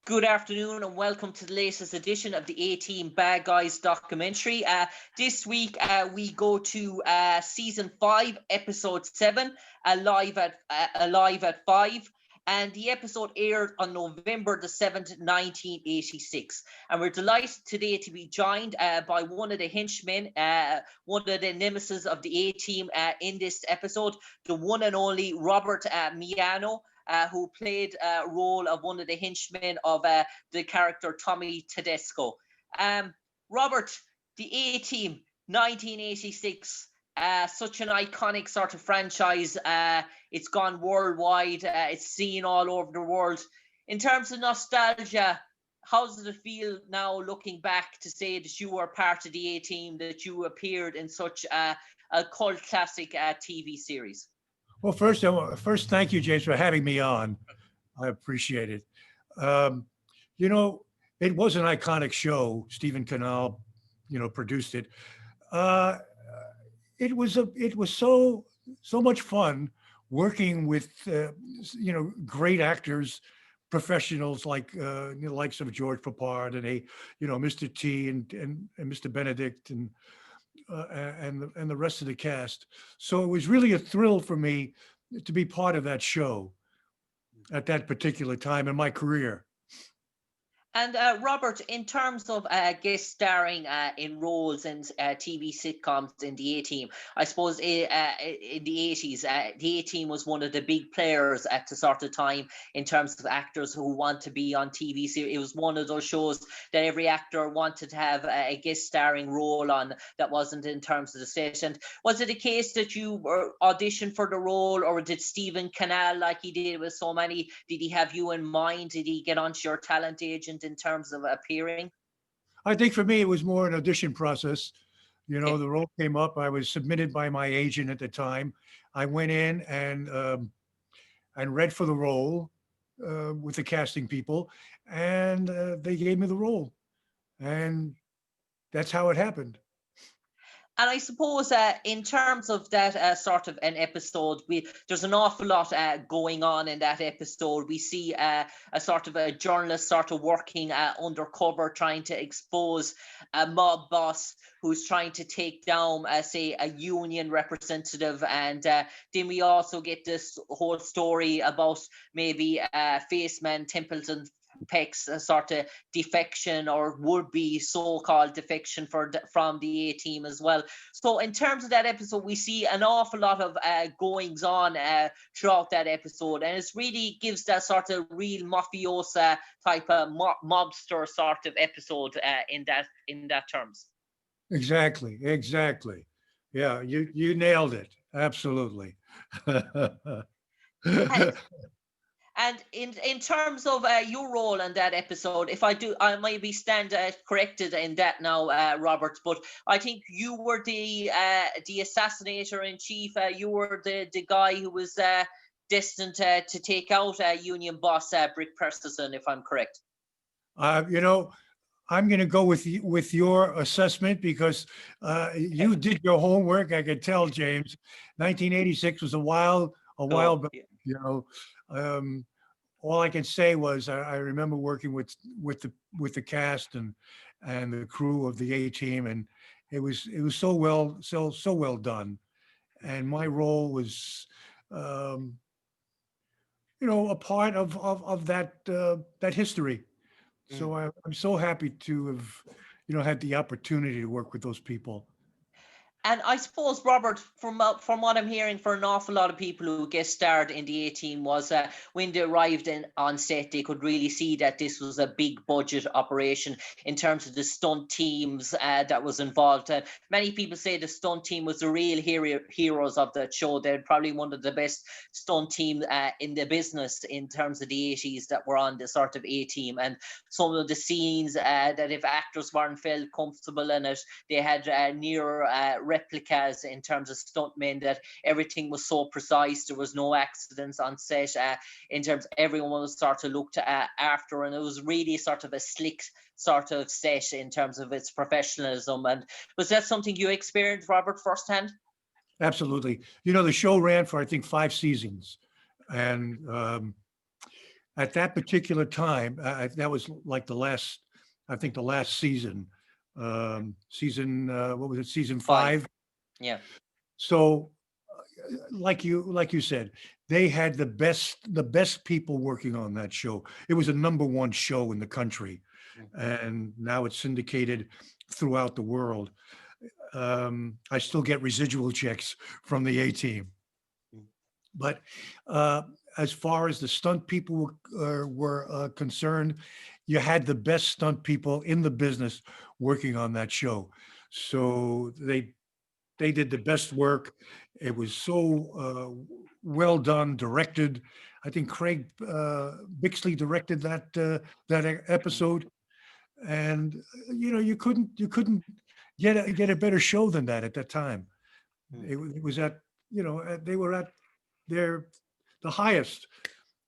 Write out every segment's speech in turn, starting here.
Good afternoon and welcome to the latest edition of the A-Team Bad Guys documentary. This week we go to season 5, episode 7, Alive at 5. And the episode aired on November the 7th, 1986. And we're delighted today to be joined by one of the henchmen, one of the nemesis of the A-Team in this episode, the one and only Robert Miano. Who played a role of one of the henchmen of the character Tommy Tedesco. Robert, the A-Team, 1986, such an iconic sort of franchise. It's gone worldwide. It's seen all over the world. In terms of nostalgia, how does it feel now looking back to say that you were part of the A-Team, that you appeared in such a cult classic TV series? Well, first, thank you, James, for having me on. I appreciate it. Um, it was an iconic show. Stephen Canal, produced it. Uh, it was so much fun working with great actors, professionals like the likes of George Papard and Mr. T and Mr. Benedict and the rest of the cast. So it was really a thrill for me to be part of that show at that particular time in my career. And Robert, in terms of guest starring in roles in TV sitcoms in the A-Team, I suppose in the 80s, the A-Team was one of the big players at the sort of time in terms of actors who want to be on TV. So it was one of those shows that every actor wanted to have a guest starring role on that wasn't in terms of the set. And was it a case that you were auditioned for the role, or did Stephen Canal, like he did with so many, did he have you in mind? Did he get onto your talent agent in terms of appearing? I think for me, it was more an audition process. Okay. The role came up. I was submitted by my agent at the time. I went in and read for the role with the casting people, and they gave me the role, and that's how it happened. And I suppose in terms of that sort of an episode, there's an awful lot going on in that episode. We see a sort of a journalist sort of working undercover, trying to expose a mob boss who's trying to take down, say, a union representative. And then we also get this whole story about maybe Faceman Templeton Peck's sort of defection, or would be so-called defection from the A-Team as well. So in terms of that episode, we see an awful lot of goings on throughout that episode, and it really gives that sort of real mafiosa type of mobster sort of episode in that terms. Exactly. Yeah, you nailed it. Absolutely. And in terms of your role in that episode, if I might be stand corrected in that now, Robert, but I think you were the assassinator in chief. You were the guy who was destined to take out union boss Brick Perserson, if I'm correct. I'm going to go with your assessment because you did your homework. I could tell, James. 1986 was a while back. All I can say was I remember working with the cast and the crew of the A-Team, and it was so well done. And my role was, a part of that history. So I'm so happy to have, had the opportunity to work with those people. And I suppose, Robert, from what I'm hearing, for an awful lot of people who get started in the A-Team was when they arrived on set, they could really see that this was a big budget operation in terms of the stunt teams that was involved. Many people say the stunt team was the real heroes of that show. They're probably one of the best stunt teams in the business in terms of the 80s that were on the sort of A-Team. And some of the scenes that if actors weren't felt comfortable in it, they had near replicas in terms of stuntmen, that everything was so precise. There was no accidents on set. In terms, everyone was sort of looked after, and it was really sort of a slick sort of set in terms of its professionalism. And was that something you experienced, Robert, firsthand? Absolutely. The show ran for, I think, 5 seasons, and at that particular time, that was like the last, I think the last season, what was it, season Five. 5? Yeah. So, like you said, they had the best people working on that show. It was a number one show in the country, Mm. and now it's syndicated throughout the world. I still get residual checks from the A Team. Mm. But uh, as far as the stunt people were concerned, you had the best stunt people in the business working on that show. So they did the best work. It was so well done, directed. I think Craig Bixley directed that episode, and you couldn't get a better show than that at that time. Mm. It was they were at their the highest.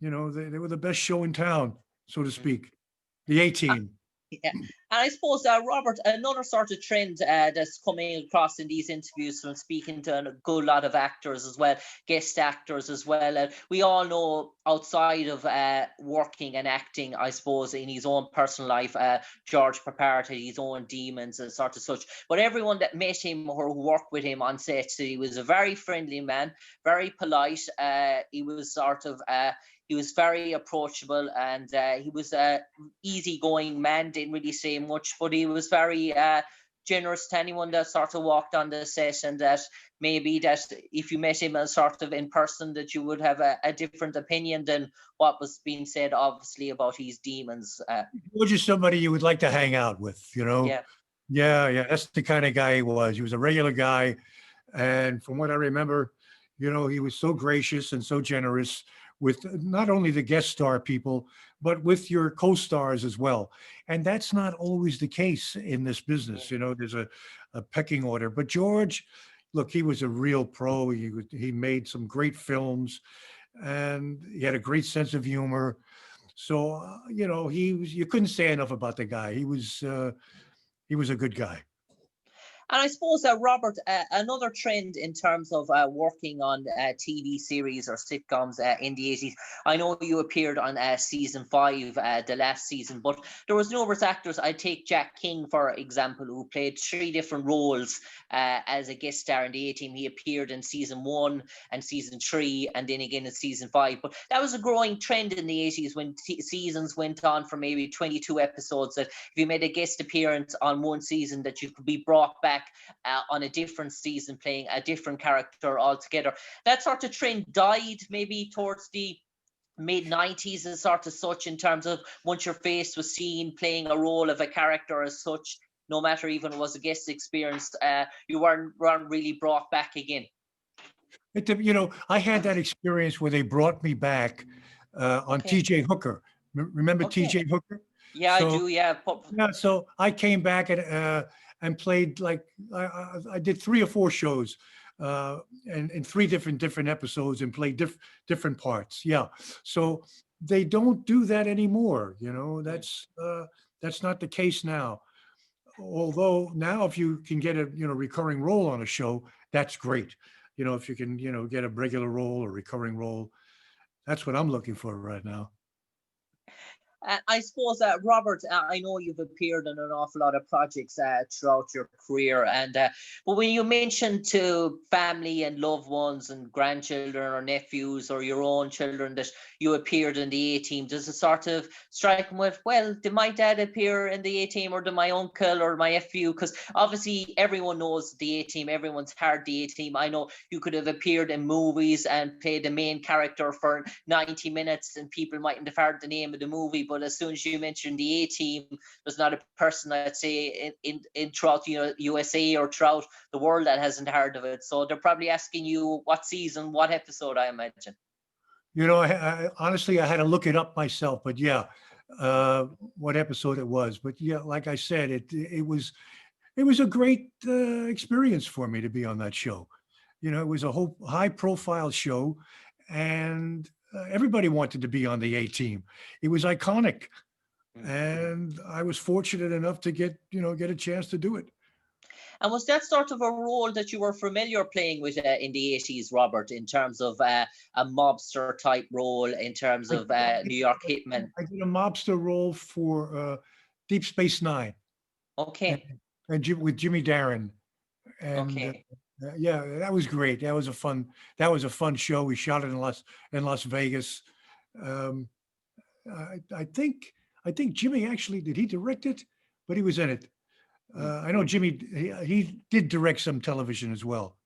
They were the best show in town, so to Mm. speak. The A Team. Yeah. And I suppose, Robert, another sort of trend that's coming across in these interviews from speaking to a good lot of actors as well, guest actors as well. We all know outside of working and acting, I suppose, in his own personal life, George prepared his own demons and sort of such. But everyone that met him or who worked with him on set, he was a very friendly man, very polite. He was sort of... he was very approachable, and he was a easygoing man, didn't really say much, but he was very generous to anyone that sort of walked on the set, and that maybe that if you met him as sort of in person, that you would have a different opinion than what was being said, obviously, about his demons. Was just somebody you would like to hang out with, Yeah. Yeah, yeah, that's the kind of guy he was. He was a regular guy, and from what I remember, he was so gracious and so generous with not only the guest star people, but with your co-stars as well. And that's not always the case in this business. There's a pecking order. But George, look, he was a real pro. He made some great films, and he had a great sense of humor. So you couldn't say enough about the guy. He was a good guy. And I suppose, Robert, another trend in terms of working on TV series or sitcoms in the 80s. I know you appeared on season 5, the last season, but there was numerous actors. I take Jack King, for example, who played 3 different roles as a guest star in the A-Team. He appeared in season 1 and season 3, and then again in season 5. But that was a growing trend in the 80s when seasons went on for maybe 22 episodes, that if you made a guest appearance on one season, that you could be brought back on a different season playing a different character altogether. That sort of trend died maybe towards the mid-90s and sort of such, in terms of once your face was seen playing a role of a character as such, no matter even it was a guest experience, you weren't really brought back again. I had that experience where they brought me back on Okay. TJ Hooker. Remember Okay. TJ Hooker? Yeah, I So do. Yeah. yeah, so I came back and played, like, I did 3 or 4 shows and in 3 different episodes, and played different parts. Yeah, so they don't do that anymore. That's not the case now. Although now, if you can get a recurring role on a show, that's great. If you can get a regular role or recurring role, that's what I'm looking for right now. I suppose, Robert, I know you've appeared in an awful lot of projects throughout your career, and but when you mentioned to family and loved ones and grandchildren or nephews or your own children that you appeared in the A-Team, does it sort of strike them with, well, did my dad appear in the A-Team, or did my uncle or my nephew? Because obviously everyone knows the A-Team, everyone's heard the A-Team. I know you could have appeared in movies and played the main character for 90 minutes, and people mightn't have heard the name of the movie. But as soon as you mention the A-Team, there's not a person, I'd say, in throughout USA or throughout the world that hasn't heard of it. So they're probably asking you what season, what episode, I imagine. Honestly, I had to look it up myself, but yeah, what episode it was. But yeah, like I said, it was a great experience for me to be on that show. It was a whole high profile show, and everybody wanted to be on the A-Team. It was iconic, and I was fortunate enough to get a chance to do it. And was that sort of a role that you were familiar playing with in the 80s, Robert, in terms of a mobster type role, in terms of New York Hitman? I did a mobster role for Deep Space Nine, and, Okay, with Jimmy Darren, and okay. yeah, that was great. That was a fun show. We shot it in Las Vegas. Um, I think Jimmy actually did he direct it, but he was in it. Mm, I know Jimmy he did direct some television as well.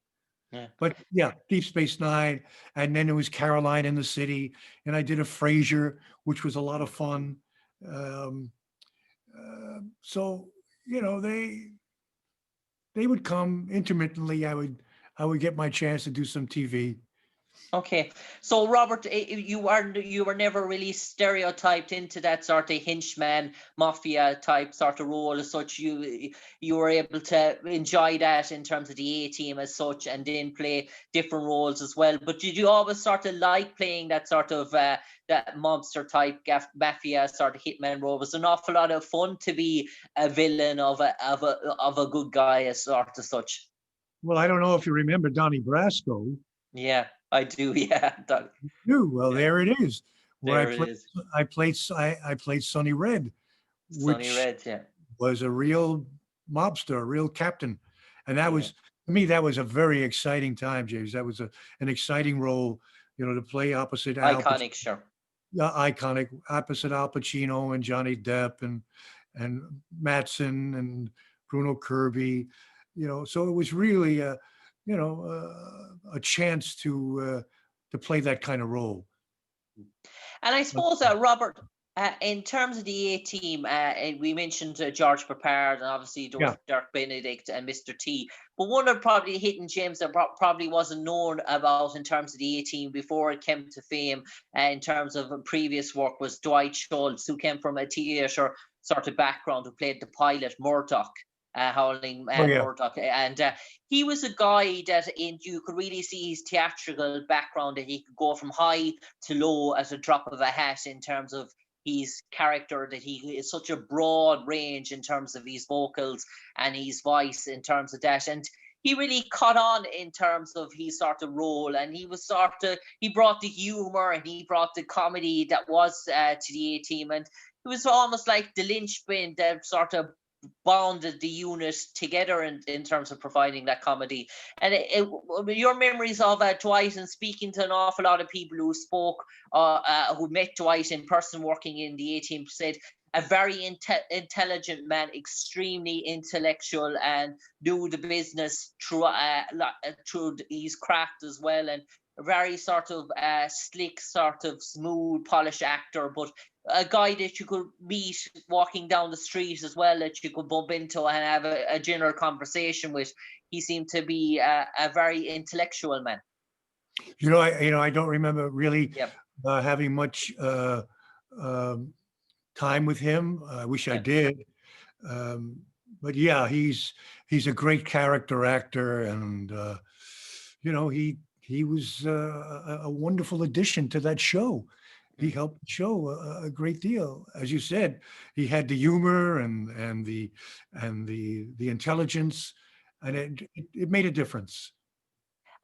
yeah. But yeah, Deep Space Nine, and then it was Caroline in the City, and I did a Frasier, which was a lot of fun. Um, so they would come intermittently. I would get my chance to do some TV. Okay, so Robert, you were never really stereotyped into that sort of henchman mafia type sort of role as such. You were able to enjoy that in terms of the A team as such, and then play different roles as well. But did you always sort of like playing that sort of that mobster type mafia sort of hitman role? Was an awful lot of fun to be a villain of a good guy as sort of such. Well, I don't know if you remember Donnie Brasco. Yeah, I do. Yeah, Well, yeah, there it is, where there it is. I played Sonny Red, Sonny which Red, yeah. was a real mobster, a real captain. And that Yeah. was, to me, that was a very exciting time, James. That was an exciting role, to play opposite Iconic, sure. iconic, opposite Al Pacino and Johnny Depp and Matson and Bruno Kirby, so it was really a chance to play that kind of role. And I suppose, Robert, in terms of the A team, we mentioned George Papard, and obviously there was Yeah. Dirk Benedict and Mr. T. But one of probably hidden gems that probably wasn't known about in terms of the A team before it came to fame, in terms of previous work, was Dwight Schultz, who came from a theatre sort of background, who played the pilot Murdoch. Howling Oh yeah. Murdoch, and he was a guy that you could really see his theatrical background, that he could go from high to low at a drop of a hat in terms of his character, that he is such a broad range in terms of his vocals and his voice in terms of that. And he really caught on in terms of his sort of role, and he brought the humor and he brought the comedy that was to the A team, and it was almost like the linchpin that sort of bonded the unit together in terms of providing that comedy. And your memories of Dwight, and speaking to an awful lot of people who spoke, who met Dwight in person working in the A team, said a very intelligent man, extremely intellectual, and knew the business through his craft as well, and a very sort of slick, sort of smooth, polished actor, but a guy that you could meet walking down the street as well, that you could bump into and have a general conversation with. He seemed to be a very intellectual man. I don't remember really Yep. having much time with him. I wish I Yep. did. But yeah, he's a great character actor, and he was a wonderful addition to that show. He helped the show a great deal. As you said, he had the humor and the intelligence, and it made a difference.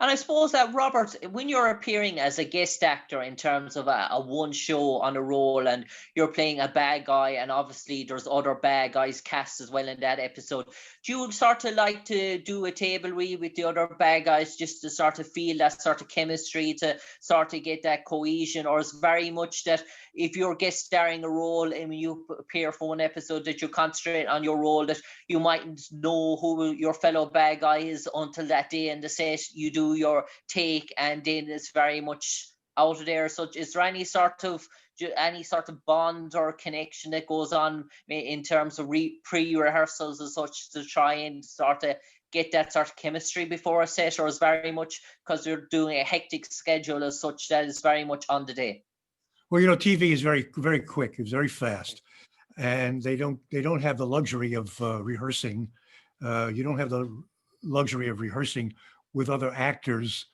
And I suppose that, Robert, when you're appearing as a guest actor in terms of a one show on a role, and you're playing a bad guy, and obviously there's other bad guys cast as well in that episode, do you sort of like to do a table read with the other bad guys just to sort of feel that sort of chemistry, to sort of get that cohesion? Or is very much that if you're guest starring a role and you appear for one episode, that you concentrate on your role, that you mightn't know who your fellow bad guy is until that day in the set, you do your take, and then it's very much out of there? So is there any sort of bond or connection that goes on in terms of pre-rehearsals as such, to try and sort of get that sort of chemistry before a set? Or is very much, because you're doing a hectic schedule as such, that is very much on the day? Well, TV is very, very quick. It's very fast, and they don't have the luxury of rehearsing. You don't have the luxury of rehearsing with other actors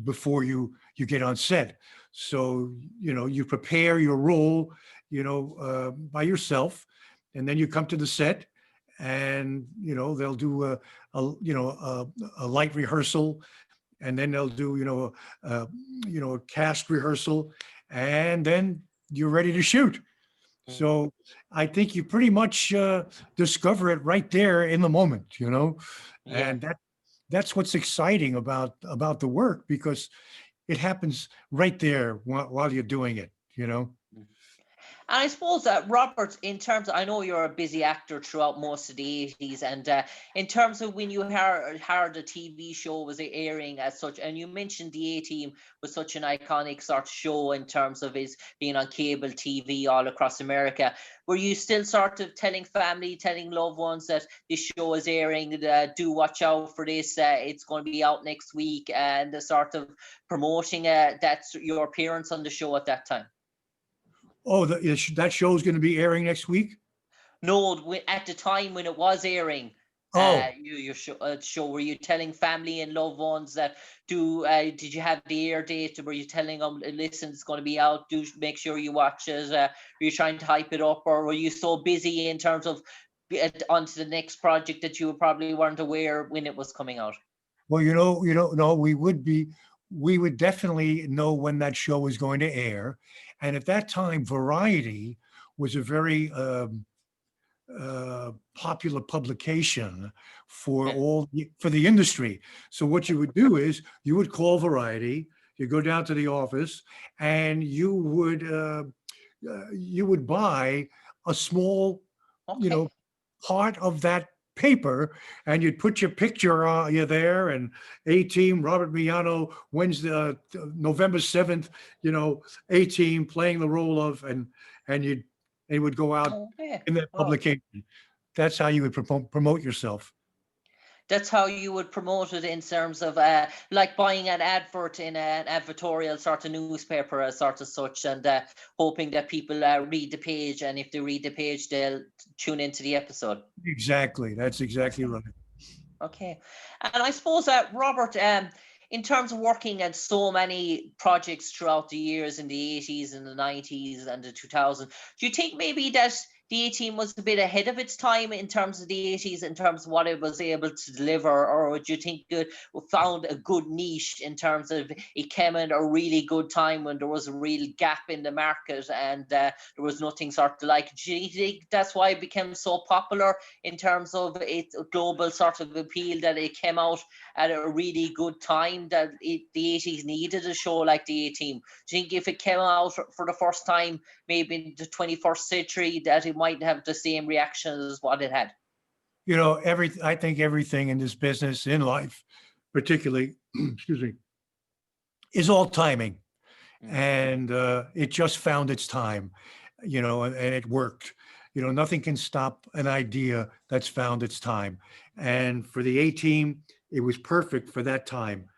before you get on set. So you prepare your role by yourself, and then you come to the set, and they'll do a light rehearsal, and then they'll do a cast rehearsal, and then you're ready to shoot. Mm. So I think you pretty much discover it right there in the moment, Yeah. and that's what's exciting about the work, because it happens right there while you're doing it. Mm. And I suppose that Robert, in terms of, I know you're a busy actor throughout most of the 80s, and in terms of when you heard the TV show was airing as such, and you mentioned the A-Team was such an iconic sort of show in terms of his being on cable TV all across America, were you still sort of telling family, telling loved ones that this show is airing, do watch out for this, it's going to be out next week, and the sort of promoting that's your appearance on the show at that time? Oh, that show's going to be airing next week? No, at the time when it was airing, Oh, your show, were you telling family and loved ones that did you have the air date? Were you telling them, listen, it's going to be out, do make sure you watch it? Were you trying to hype it up, or were you so busy in terms of onto the next project that you probably weren't aware when it was coming out? well, no, we would definitely know when that show was going to air. And at that time, Variety was a very popular publication for Yeah. for the industry. So what you would do is you would call Variety, you go down to the office, and you would buy a small, Okay. part of that paper, and you'd put your picture you there, and A-Team, Robert Miano, Wednesday, November 7th, A-Team playing the role of, and it would go out Okay. in that Wow. publication. That's how you would promote yourself. That's how you would promote it in terms of like buying an advert in an advertorial sort of newspaper, sort of such, and hoping that people read the page, and if they read the page, they'll tune into the episode. Exactly. That's exactly right. Okay. And I suppose that Robert, in terms of working at so many projects throughout the years in the 80s and the 90s and the 2000s, do you think maybe that the A-Team was a bit ahead of its time in terms of the 80s, in terms of what it was able to deliver, or would you think it found a good niche in terms of it came in a really good time when there was a real gap in the market, and there was nothing sort of like, do you think that's why it became so popular in terms of its global sort of appeal, that it came out at a really good time, that the 80s needed a show like the A-Team? Do you think if it came out for the first time, maybe in the 21st century, that it might have the same reaction as what it had? I think everything in this business, in life, particularly, excuse me, is all timing. And it just found its time, and it worked. Nothing can stop an idea that's found its time. And for the A-Team, it was perfect for that time.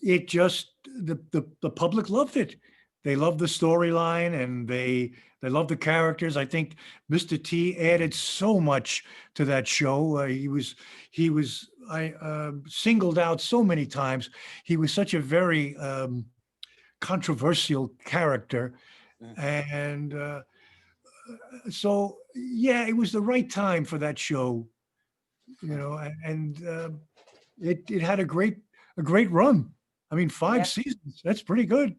It just the public loved it. They loved the storyline, and they loved the characters. I think Mr. T added so much to that show. He was singled out so many times. He was such a very controversial character, and so yeah, it was the right time for that show. And it had a great run. I mean, 5 seasons. That's pretty good.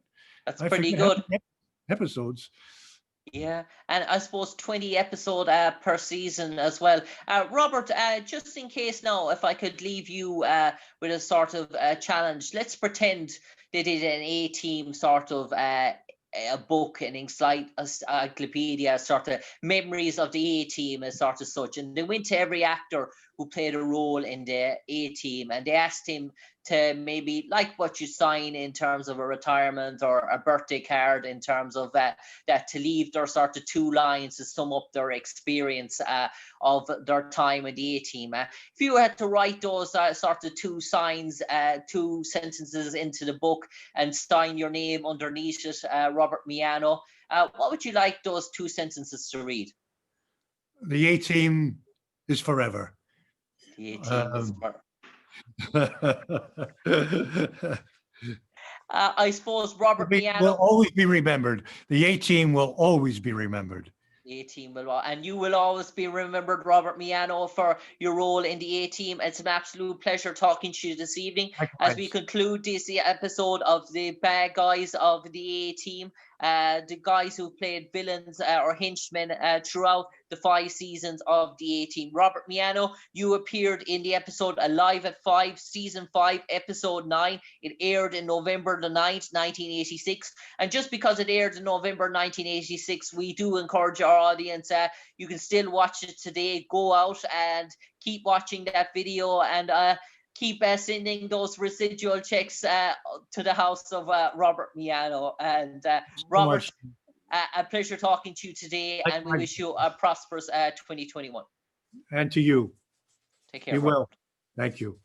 That's I pretty forget how good. many episodes. Yeah, and I suppose 20 episode per season as well. Robert, just in case now, if I could leave you with a sort of challenge, let's pretend they did an A-Team sort of a book, an encyclopedia, sort of memories of the A-Team as sort of such, and they went to every actor who played a role in the A-Team, and they asked him to maybe, like what you sign in terms of a retirement or a birthday card, in terms of that to leave their sort of 2 lines to sum up their experience of their time in the A-Team. If you had to write those sort of 2 sentences into the book and sign your name underneath it, Robert Miano, what would you like those 2 sentences to read? The A-Team is forever. The A-Team is for. I suppose Robert Will Miano. always be remembered. The A-Team will always be remembered. A-Team and you will always be remembered, Robert Miano, for your role in the A-Team. It's an absolute pleasure talking to you this evening as we Likewise. conclude this episode of the bad guys of the A-Team, the guys who played villains or henchmen throughout the 5 seasons of the A-Team. Robert Miano, you appeared in the episode Alive at 5, season 5, episode 9. It aired in November the 9th, 1986. And just because it aired in November 1986, we do encourage our audience, you can still watch it today. Go out and keep watching that video and keep sending those residual checks to the house of Robert Miano. And Robert, a pleasure talking to you today, and we wish you a prosperous 2021. And to you. Take care. Be well. Robert. Thank you.